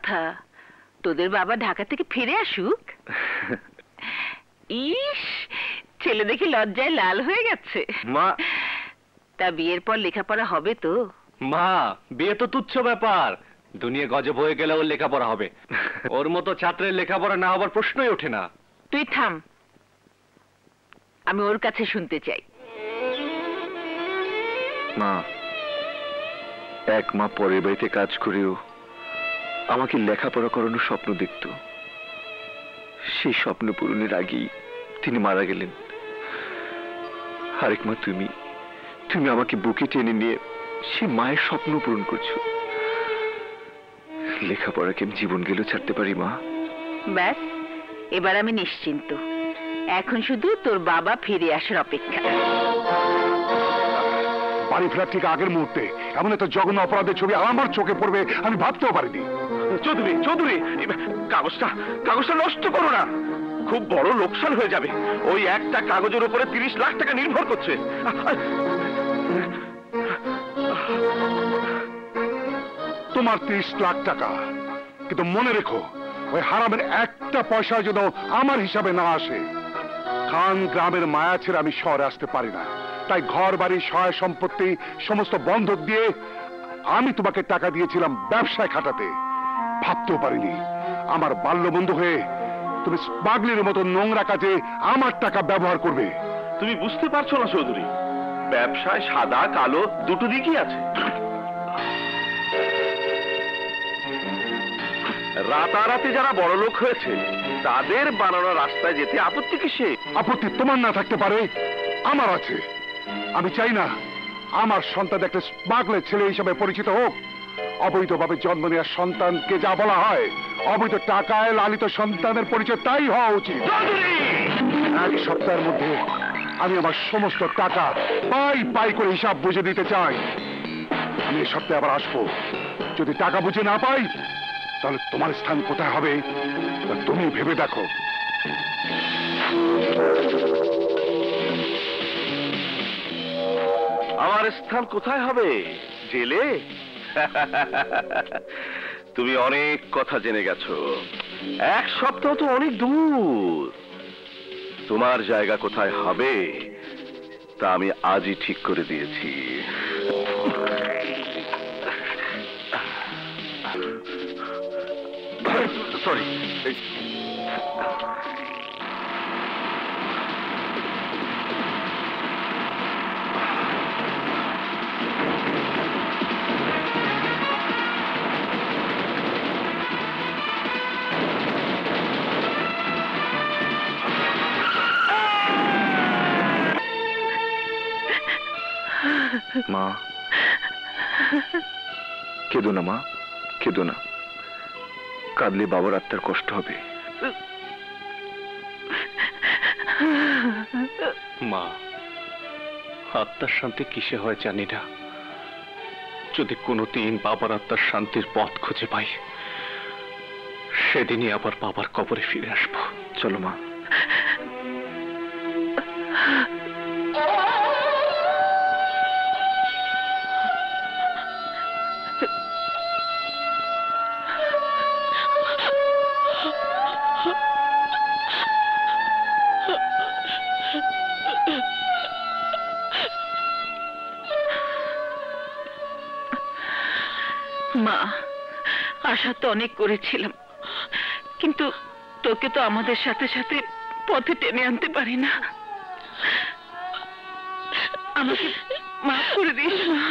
কথা, তোদের বাবা ঢাকা থেকে ফিরে আসুক। ইস, ছেলে দেখি লজ্জায় লাল হয়ে গেছে। মা, তা বিয়ের পর লেখাপড়া হবে তো? মা, বিয়ে তো তুচ্ছ ব্যাপার। দুনিয়া গজব হয়ে গেলে ওর লেখাপড়া হবে। ওর মতো ছাত্রের লেখাপড়া না হবার প্রশ্নই ওঠে না। তুই থাম, আমি ওর কাছে শুনতে চাই। মা, এক মা পরের বাড়িতে কাজ করেও আমাকে লেখাপড়া করানোর স্বপ্ন দেখত। সেই স্বপ্ন পূরণের আগেই তিনি মারা গেলেন। আরেক মা তুমি তুমি আমাকে বুকে টেনে নিয়ে সেই মায়ের স্বপ্ন পূরণ করছো। লেখাপড়াকে আমি জীবন গেলেও ছাড়তে পারি মা। ব্যাস, এবার আমি নিশ্চিন্ত। এখন শুধু তোর বাবা ফিরে আসার অপেক্ষা। বাড়ি ফেরার ঠিক আগের মুহূর্তে এমন একটা জঘন্য অপরাধের ছবি আমার চোখে পড়বে আমি ভাবতেও পারিনি। চৌধুরী, চৌধুরী, কাগজটা নষ্ট করো না। খুব বড় লোকসান হয়ে যাবে। ওই একটা কাগজের উপরে 30 লাখ টাকা নির্ভর করছে। তোমার 30 লাখ টাকা, কিন্তু মনে রেখো ওই হারামের একটা পয়সা যেন আমার হিসাবে না আসে। খান গ্রামের মায়া ছেড়ে আমি শহরে আসতে পারি না, তাই ঘর বাড়ি সহায় সম্পত্তি সমস্ত বন্ধক দিয়ে আমি তোমাকে টাকা দিয়েছিলাম ব্যবসায় খাটাতে। ভাবতেও পারিনি আমার বাল্যবন্ধু হয়ে তুমি স্মাগলিংয়ের মতো নোংরা কাজে আমার টাকা ব্যবহার করবে। তুমি বুঝতে পারছো না চৌধুরী, ব্যবসায় সাদা কালো দুটো দিকই আছে। রাতারাতি যারা বড় লোক হয়েছে তাদের বানানো রাস্তায় যেতে আপত্তি কিসে? আপত্তি তোমার না থাকতে পারে, আমার আছে। আমি চাই না আমার সন্তান একটা স্মাগলের ছেলে হিসেবে পরিচিত হোক। অবৈধভাবে জন্ম নেওয়া সন্তানকে যা বলা হয় অবৈধ টাকায় লালিত সন্তানের পরিচয় তাই হওয়া উচিত। এক সপ্তাহের মধ্যে আমি আমার সমস্ত টাকা পাই পাই করে হিসাব বুঝে দিতে চাই। আমি এই সপ্তাহে আবার আসবো। যদি টাকা বুঝে না পাই তাহলে তোমার স্থান কোথায় হবে তা তুমি ভেবে দেখো। আমার স্থান কোথায় হবে? জেলে? তুমি অনেক কথা জেনে গেছো। এক সপ্তাহ তো অনেক দূর। তোমার জায়গা কোথায় হবে তা আমি আজই ঠিক করে দিয়েছি। সরি, মা কেঁদো না, মা কেঁদো না। কাঁদলে বাবার আত্মার কষ্ট হবে। মা, আত্মার শান্তি কিসে হয় জানি না। যদি কোনোদিন বাবার আত্মার শান্তির পথ খুঁজে পাই সেদিনই আবার বাবার কবরে ফিরে আসবো। চলো মা। মা, আশা তো অনেক করেছিলাম, কিন্তু তোকে তো আমাদের সাথে সাথে পথে টেনে আনতে পারি না। আমাকে মাফ করে দিস মা।